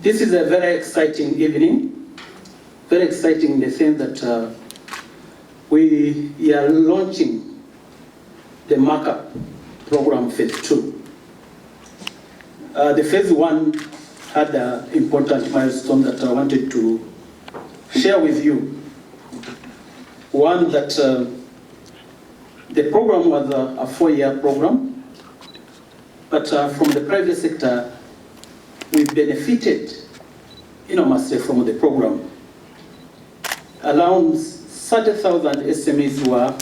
This is a very exciting evening, very exciting in the sense that we are launching the MARKUP program phase 2. The phase 1 had an important milestone that I wanted to share with you. One, that the program was a 4-year program, but from the private sector, we benefited enormously from the program. Around 30,000 SMEs were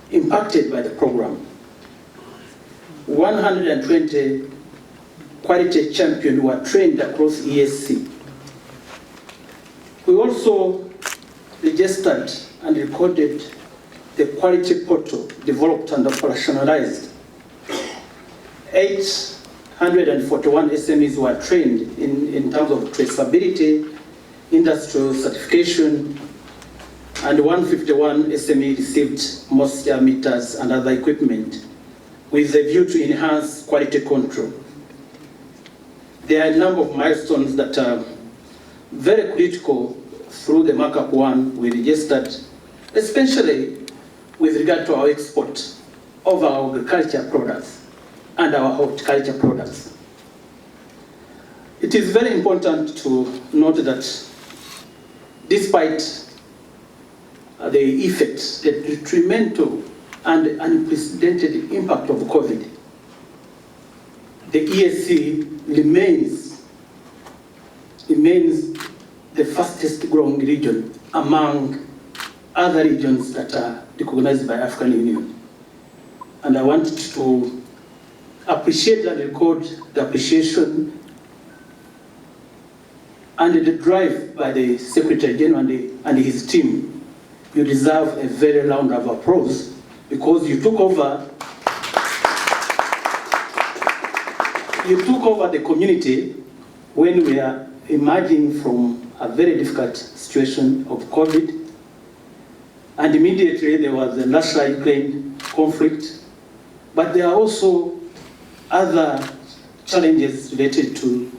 impacted by the program. 120 quality champions were trained across ESC. We also registered and recorded the quality portal developed and operationalized. 841 SMEs were trained in terms of traceability, industrial certification, and 151 SME received moisture meters and other equipment with a view to enhance quality control. There are a number of milestones that are very critical through the MARKUP 1 we registered, especially with regard to our export of our agriculture products and our horticulture products. It is very important to note that despite the effects, the detrimental and unprecedented impact of COVID, the ESC remains the fastest growing region among other regions that are recognized by African Union. And I want to appreciate and record the appreciation and the drive by the Secretary General and his team. You deserve a very round of applause because you took over the community when we are emerging from a very difficult situation of COVID. And immediately there was the Russia-Ukraine conflict. But there are also other challenges related to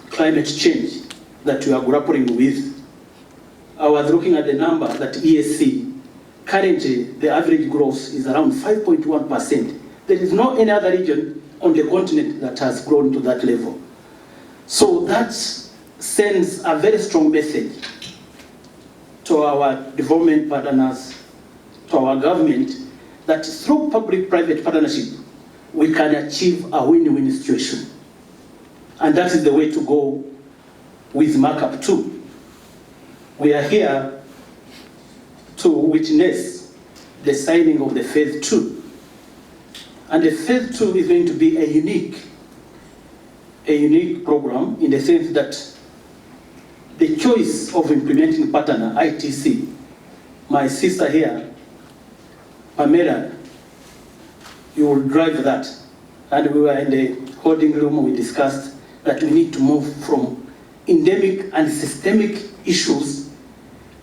climate change that we are grappling with. I was looking at the number that ESC, currently the average growth is around 5.1%. There is no any other region on the continent that has grown to that level. So that sends a very strong message to our development partners, to our government, that through public-private partnership, we can achieve a win-win situation. And that is the way to go with MARKUP 2. We are here to witness the signing of the phase 2. And the phase 2 is going to be a unique program in the sense that the choice of implementing partner, ITC, my sister here, Pamela, you will drive that. And we were in the holding room, we discussed that we need to move from endemic and systemic issues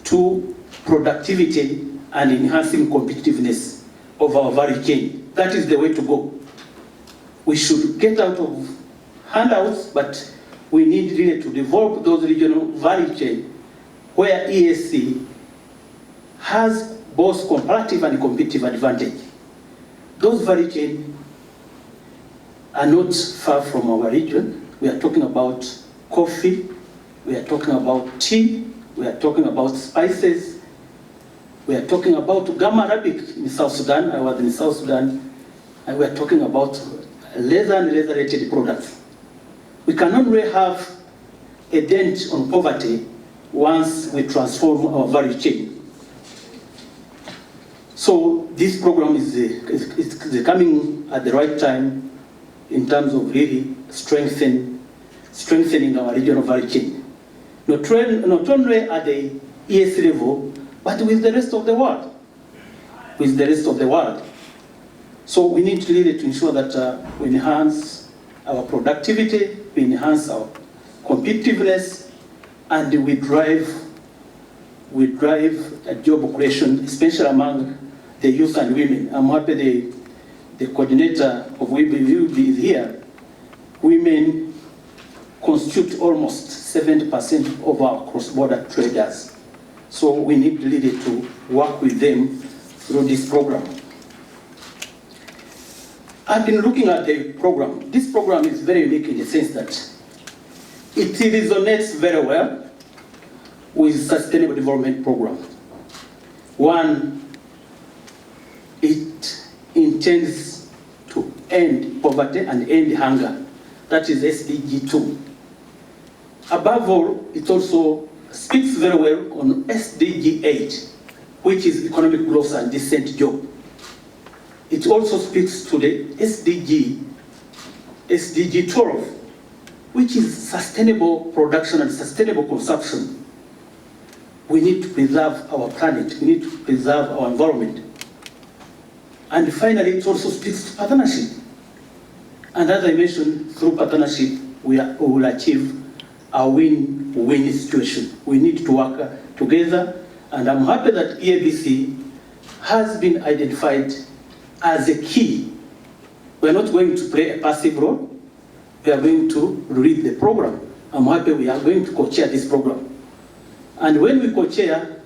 to productivity and enhancing competitiveness of our value chain. That is the way to go. We should get out of handouts, but we need really to develop those regional value chain where ESC has both comparative and competitive advantage. Those value chains are not far from our region. We are talking about coffee, we are talking about tea, we are talking about spices, we are talking about gum arabic in South Sudan. I was in South Sudan, and we are talking about leather and leather-related products. We can only have a dent on poverty once we transform our value chain. So this program is coming at the right time in terms of really strengthening our regional value chain. Not only at the ESC level, but with the rest of the world. With the rest of the world. So we need really to ensure that we enhance our productivity, we enhance our competitiveness, and we drive a job creation, especially among the youth and women. I'm happy the coordinator of WBU is here. Women constitute almost 70% of our cross-border traders. So we need really to work with them through this program. I've been looking at the program. This program is very unique in the sense that it resonates very well with Sustainable Development Program. One, it intends to end poverty and end hunger. That is SDG 2. Above all, it also speaks very well on SDG 8, which is economic growth and decent job. It also speaks to the SDG 12, which is sustainable production and sustainable consumption. We need to preserve our planet, we need to preserve our environment. And finally, it also speaks to partnership. And as I mentioned, through partnership, we will achieve a win-win situation. We need to work together, and I'm happy that EABC has been identified as a key. We're not going to play a passive role, we are going to lead the program. I'm happy we are going to co-chair this program. And when we co-chair,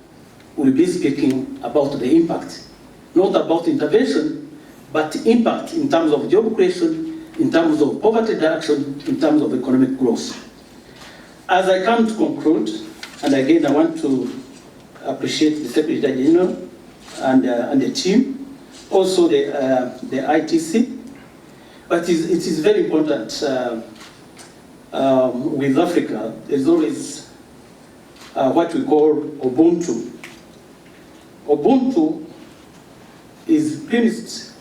we'll be speaking about the impact, not about intervention, but impact in terms of job creation, in terms of poverty reduction, in terms of economic growth. As I come to conclude, and again I want to appreciate the Secretary General and the team, also the ITC, but it is very important with Africa. There's always what we call Ubuntu. Ubuntu is premised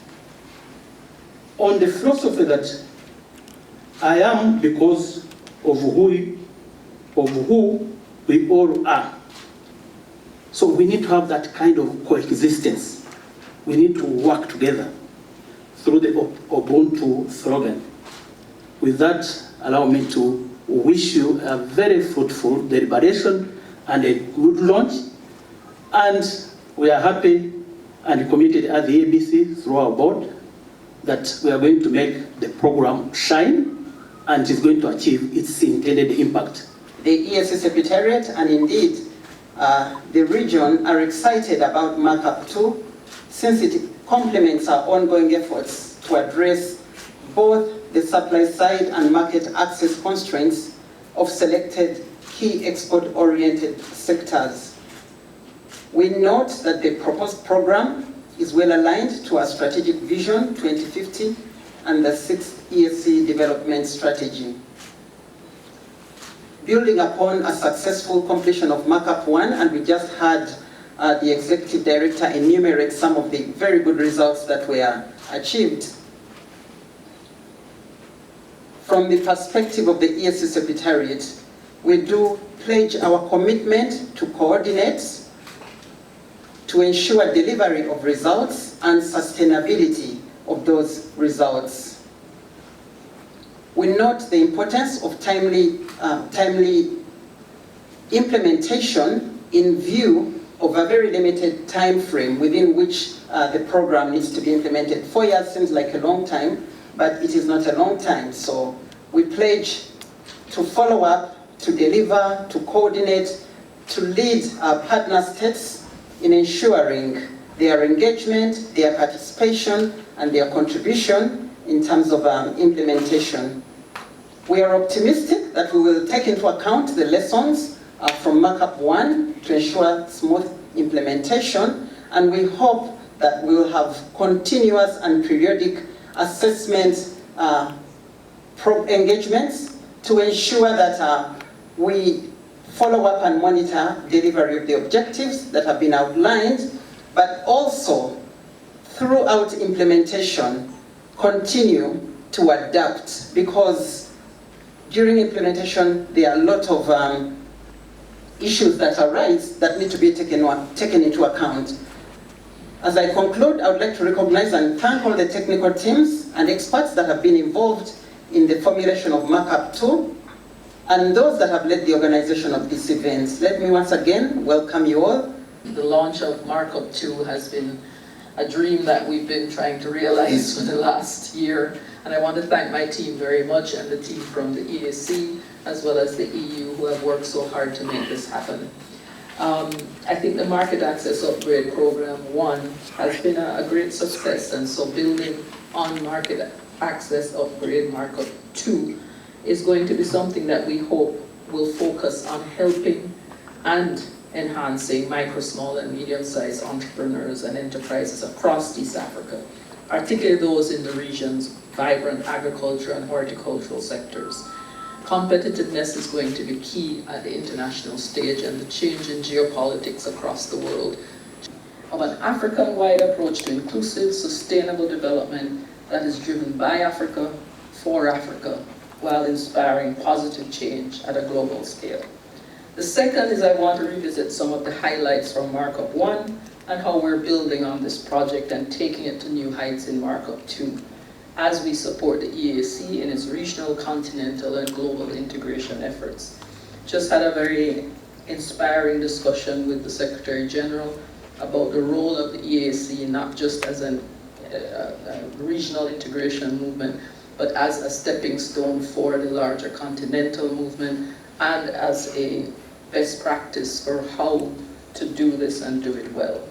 on the philosophy that I am because of who we all are. So we need to have that kind of coexistence. We need to work together through the Ubuntu slogan. With that, allow me to wish you a very fruitful deliberation and a good launch. And we are happy and committed at the ABC through our board that we are going to make the program shine and is going to achieve its intended impact. The EAC Secretariat and indeed the region are excited about MARKUP 2 since it complements our ongoing efforts to address both the supply side and market access constraints of selected key export-oriented sectors. We note that the proposed program is well aligned to our strategic vision 2050 and the 6th EAC development strategy. Building upon a successful completion of MARKUP 1, and we just had the Executive Director enumerate some of the very good results that were achieved. From the perspective of the EAC Secretariat, we do pledge our commitment to coordinate, to ensure delivery of results and sustainability of those results. We note the importance of timely implementation in view of a very limited time frame within which the program needs to be implemented. 4 years seems like a long time, but it is not a long time. So we pledge to follow up, to deliver, to coordinate, to lead our partner states in ensuring their engagement, their participation, and their contribution in terms of implementation. We are optimistic that we will take into account the lessons from MARKUP 1 to ensure smooth implementation, and we hope that we will have continuous and periodic assessment engagements to ensure that we follow up and monitor delivery of the objectives that have been outlined, but also throughout implementation continue to adapt, because during implementation there are a lot of issues that arise that need to be taken into account. As I conclude, I would like to recognize and thank all the technical teams and experts that have been involved in the formulation of MARKUP 2 and those that have led the organization of this event. Let me once again welcome you all. The launch of MARKUP 2 has been a dream that we've been trying to realize for the last year And I want to thank my team very much and the team from the EAC as well as the EU who have worked so hard to make this happen. I think the Market Access Upgrade Program 1 has been a great success, and so building on Market Access Upgrade MARKUP 2 is going to be something that we hope will focus on helping and enhancing micro, small and medium-sized entrepreneurs and enterprises across East Africa, particularly those in the region's vibrant agriculture and horticultural sectors. Competitiveness is going to be key at the international stage, and the change in geopolitics across the world of an African-wide approach to inclusive, sustainable development that is driven by Africa, for Africa, while inspiring positive change at a global scale. The second is I want to revisit some of the highlights from MARKUP 1 and how we're building on this project and taking it to new heights in MARKUP 2 as we support the EAC in its regional, continental and global integration efforts. Just had a very inspiring discussion with the Secretary General about the role of the EAC, not just as a regional integration movement, but as a stepping stone for the larger continental movement and as a best practice for how to do this and do it well.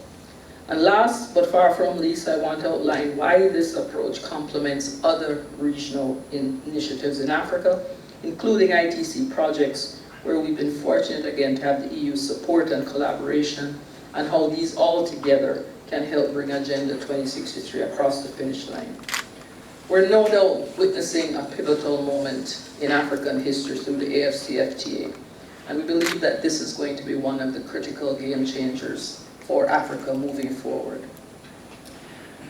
And last, but far from least, I want to outline why this approach complements other regional initiatives in Africa, including ITC projects, where we've been fortunate again to have the EU support and collaboration, and how these all together can help bring Agenda 2063 across the finish line. We're no doubt witnessing a pivotal moment in African history through the AFCFTA, and we believe that this is going to be one of the critical game changers for Africa moving forward.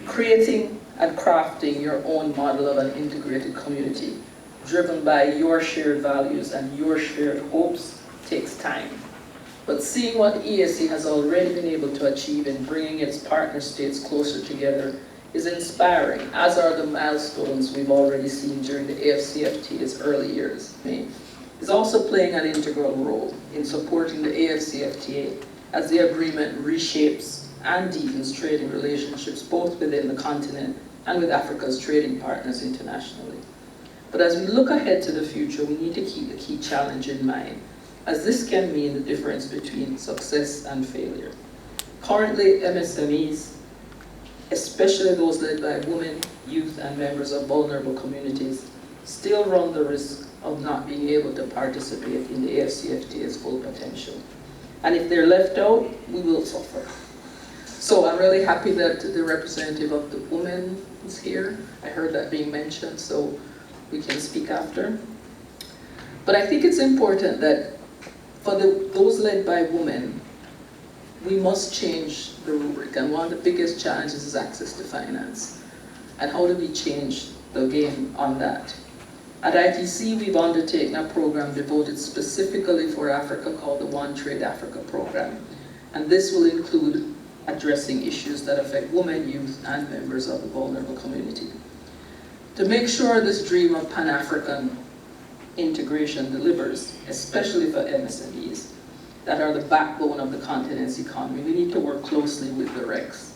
Creating and crafting your own model of an integrated community driven by your shared values and your shared hopes takes time. But seeing what EAC has already been able to achieve in bringing its partner states closer together is inspiring, as are the milestones we've already seen during the AFCFTA's early years. Is also playing an integral role in supporting the AFCFTA as the agreement reshapes and deepens trading relationships both within the continent and with Africa's trading partners internationally. But as we look ahead to the future, we need to keep the key challenge in mind, as this can mean the difference between success and failure. Currently, MSMEs, especially those led by women, youth, and members of vulnerable communities, still run the risk of not being able to participate in the AFCFTA's full potential. And if they're left out, we will suffer. So I'm really happy that the representative of the women is here. I heard that being mentioned, so we can speak after. But I think it's important that for those led by women, we must change the rubric. And one of the biggest challenges is access to finance. And how do we change the game on that? At ITC, we've undertaken a program devoted specifically for Africa called the One Trade Africa program. And this will include addressing issues that affect women, youth, and members of the vulnerable community. To make sure this dream of Pan-African integration delivers, especially for MSMEs that are the backbone of the continent's economy, we need to work closely with the RECs.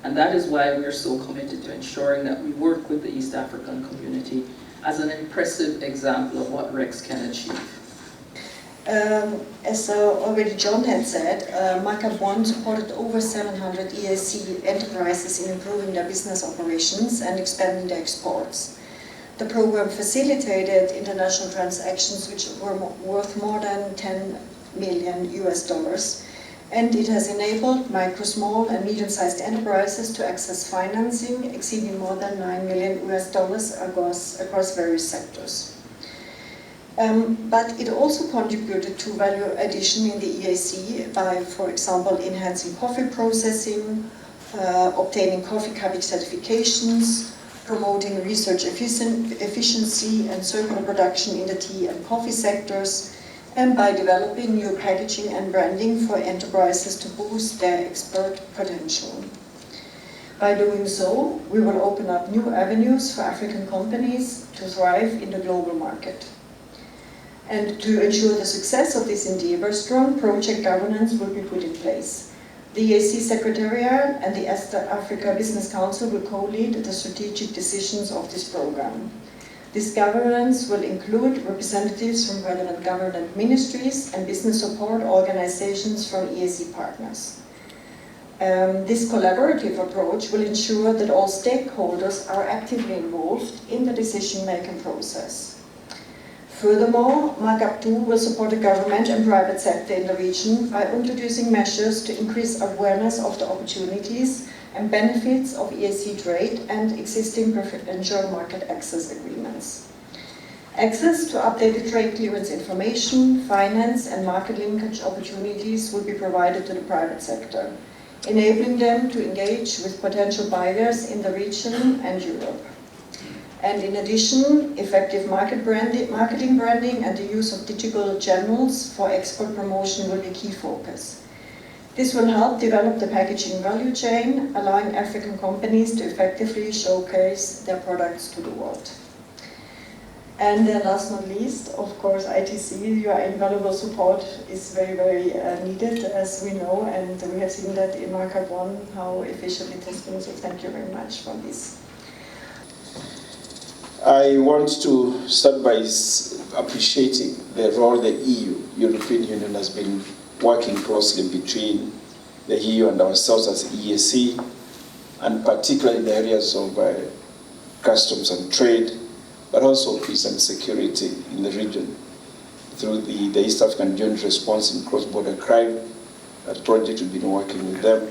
And that is why we are so committed to ensuring that we work with the East African community as an impressive example of what RECs can achieve. As already John had said, MARKUP 1 supported over 700 EAC enterprises in improving their business operations and expanding their exports. The program facilitated international transactions which were worth more than $10 million US, and it has enabled micro, small and medium-sized enterprises to access financing exceeding more than $9 million US across various sectors. But it also contributed to value addition in the EAC by, for example, enhancing coffee processing, obtaining coffee cabbage certifications, promoting research efficiency and circular production in the tea and coffee sectors, and by developing new packaging and branding for enterprises to boost their export potential. By doing so, we will open up new avenues for African companies to thrive in the global market. And to ensure the success of this endeavor, strong project governance will be put in place. The EAC Secretariat and the East Africa Business Council will co-lead the strategic decisions of this program. This governance will include representatives from relevant government ministries and business support organizations from EAC partners. This collaborative approach will ensure that all stakeholders are actively involved in the decision-making process. Furthermore, MARKUP 2 will support the government and private sector in the region by introducing measures to increase awareness of the opportunities and benefits of EAC trade and existing preferential market access agreements. Access to updated trade clearance information, finance and market linkage opportunities will be provided to the private sector, enabling them to engage with potential buyers in the region and Europe. And in addition, effective marketing branding and the use of digital channels for export promotion will be a key focus. This will help develop the packaging value chain, allowing African companies to effectively showcase their products to the world. And last but not least, of course, ITC, your invaluable support is very, very needed, as we know, and we have seen that in MARKUP 1, how efficient it has been, so thank you very much for this. I want to start by appreciating the role the European Union has been working closely between the EU and ourselves as EAC, and particularly in the areas of customs and trade, but also peace and security in the region through the East African Joint Response in Cross-Border Crime. That project we've been working with them.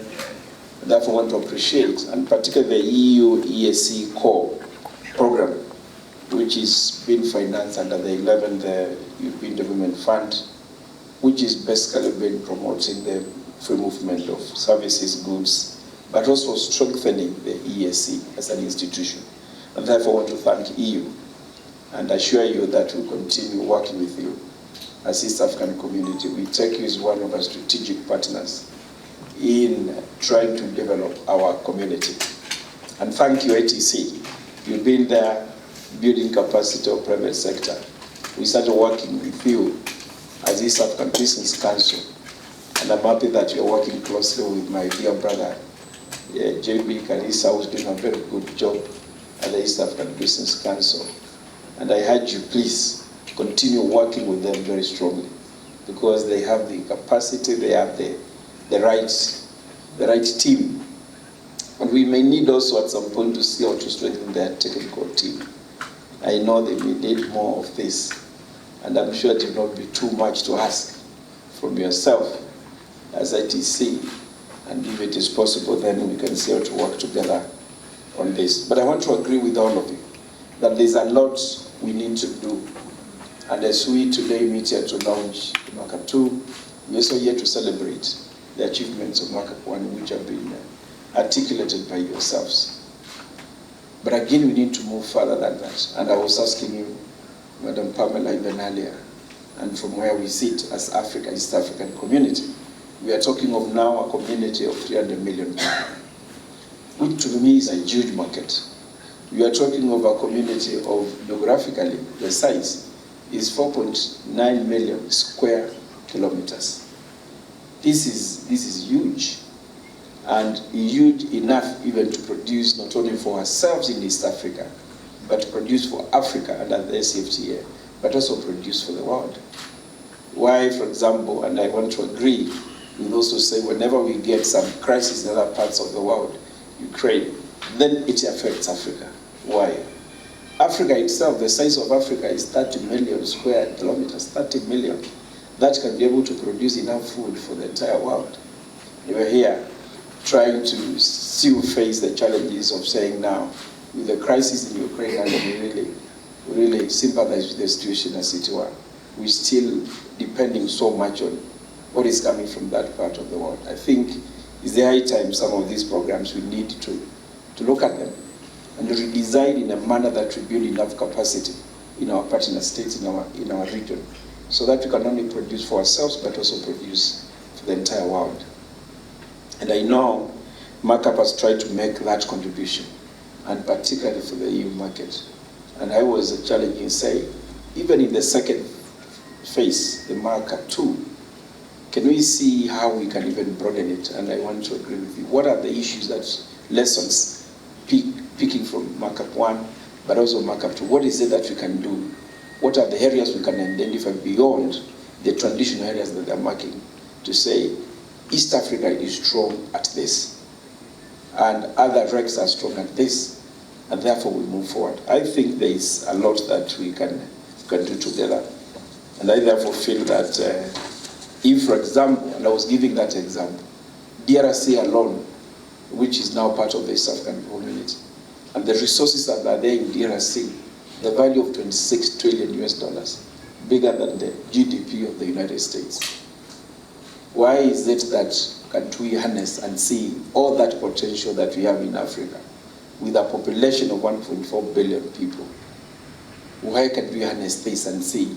I therefore want to appreciate, and particularly the EU-EAC core program, which is being financed under the 11th European Development Fund, which is basically been promoting the free movement of services, goods, but also strengthening the EAC as an institution. And therefore I want to thank EU and assure you that we'll continue working with you as East African community. We take you as one of our strategic partners in trying to develop our community. And thank you, ATC. You've been there building capacity of private sector. We started working with you as East African Business Council, and I'm happy that you're working closely with my dear brother, JB Kalisa, who's doing a very good job at the East African Business Council. And I urge you, please, continue working with them very strongly, because they have the capacity, they have the right team. And we may need also at some point to see how to strengthen their technical team. I know they may need more of this, and I'm sure it will not be too much to ask from yourself as ITC, and if it is possible, then we can see how to work together on this. But I want to agree with all of you that there's a lot we need to do, and as we today meet here to launch MARKUP 2, we're also here to celebrate the achievements of MARKUP 1, which have been articulated by yourselves. But again, we need to move further than that. And I was asking you, Madam Pamela, even earlier, and from where we sit as Africa, East African community, we are talking of now a community of 300 million people, which to me is a huge market. We are talking of a community of, geographically, the size is 4.9 million square kilometers. This is huge. And huge enough even to produce not only for ourselves in East Africa, but to produce for Africa under the SFTA, but also produce for the world. Why, for example, and I want to agree with those who say whenever we get some crisis in other parts of the world, Ukraine, then it affects Africa. Why? Africa itself, the size of Africa is 30 million square kilometers, 30 million. That can be able to produce enough food for the entire world. You are here trying to still face the challenges of saying now, with the crisis in Ukraine, and we really sympathize with the situation as it were. We're still depending so much on what is coming from that part of the world. I think it's the high time some of these programs we need to look at them and redesign in a manner that will build enough capacity in our partner states, in our region, so that we can only produce for ourselves but also produce for the entire world. And I know MARKUP has tried to make that contribution, and particularly for the EU market. And I was challenging, say, even in the second phase, the MARKUP 2, can we see how we can even broaden it? And I want to agree with you. What are the issues lessons, picking from MARKUP 1, but also MARKUP 2? What is it that we can do? What are the areas we can identify beyond the traditional areas that they're marking to say, East Africa is strong at this, and other regs are strong at this, and therefore we move forward. I think there is a lot that we can do together. And I therefore feel that if, for example, and I was giving that example, DRC alone, which is now part of the East African community, and the resources that are there in DRC, the value of $26 trillion US, bigger than the GDP of the United States. Why is it that can't we harness and see all that potential that we have in Africa with a population of 1.4 billion people? Why can't we harness this and see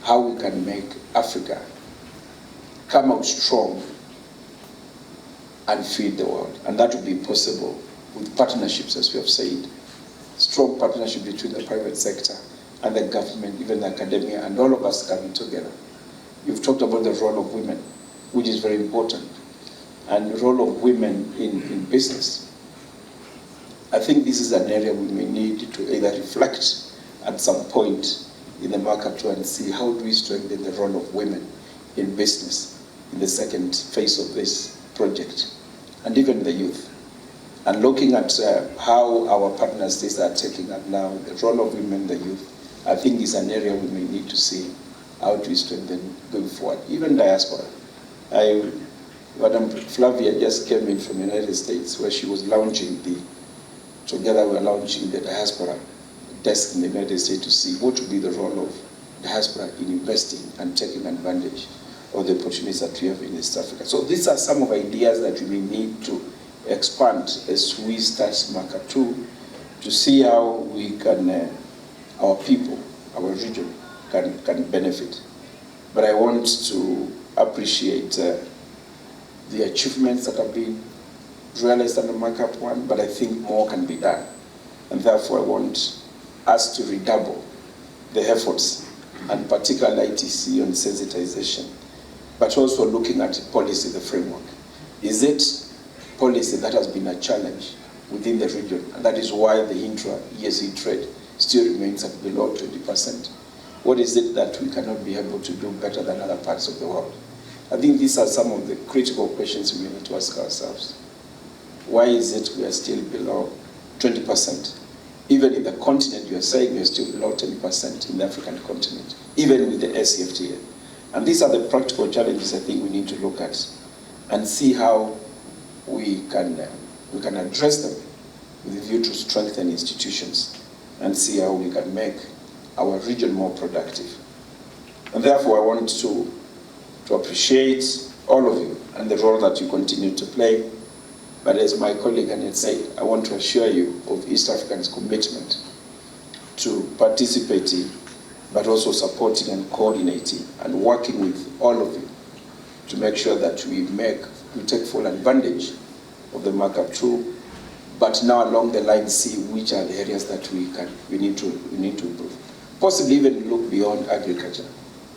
how we can make Africa come out strong and feed the world? And that will be possible with partnerships, as we have said. Strong partnership between the private sector and the government, even the academia, and all of us coming together. You've talked about the role of women, which is very important, and the role of women in business. I think this is an area we may need to either reflect at some point in the MARKUP 2 and see how do we strengthen the role of women in business in the second phase of this project, and even the youth. And looking at how our partner states are taking up now, the role of women, the youth, I think is an area we may need to see how to strengthen going forward. Even diaspora. Madam Flavia just came in from the United States where she was launching together we're launching the diaspora desk in the United States to see what would be the role of diaspora in investing and taking advantage of the opportunities that we have in East Africa. So these are some of the ideas that we need to expand as we start MARKUP 2 to see how we can, our people, our region can benefit. But I want to appreciate the achievements that have been realized under MARKUP 1, but I think more can be done. And therefore I want us to redouble the efforts, and particularly ITC on sensitization, but also looking at policy, the framework. Is it policy that has been a challenge within the region, and that is why the intra-EAC trade still remains at below 20%? What is it that we cannot be able to do better than other parts of the world? I think these are some of the critical questions we need to ask ourselves. Why is it we are still below 20%? Even in the continent, you are saying we are still below 10% in the African continent, even with the ACFTA. And these are the practical challenges I think we need to look at and see how we can address them with a view to strengthen institutions and see how we can make our region more productive. And therefore, I want to appreciate all of you and the role that you continue to play. But as my colleague Annette said, I want to assure you of East Africans' commitment to participating, but also supporting and coordinating and working with all of you to make sure that we take full advantage of the MARKUP 2, but now along the line see which are the areas that we need to improve. Possibly even look beyond agriculture,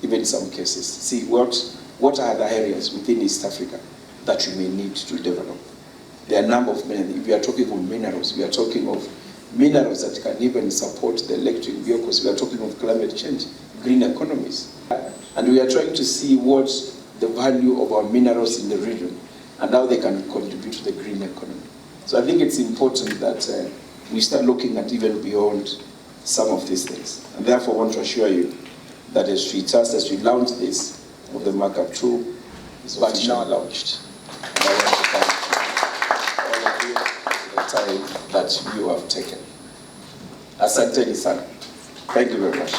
even in some cases. See what are the areas within East Africa that we may need to develop. There are a number of minerals. If we are talking of minerals, we are talking of minerals that can even support the electric vehicles. We are talking of climate change, green economies. And we are trying to see what the value of our minerals in the region and how they can contribute to the green economy. So I think it's important that we start looking at even beyond some of these things. And therefore I want to assure you that as we launch this of the MARKUP 2, it's now launched. And I want to thank all of you for the time that you have taken. Asante sana. Thank you very much.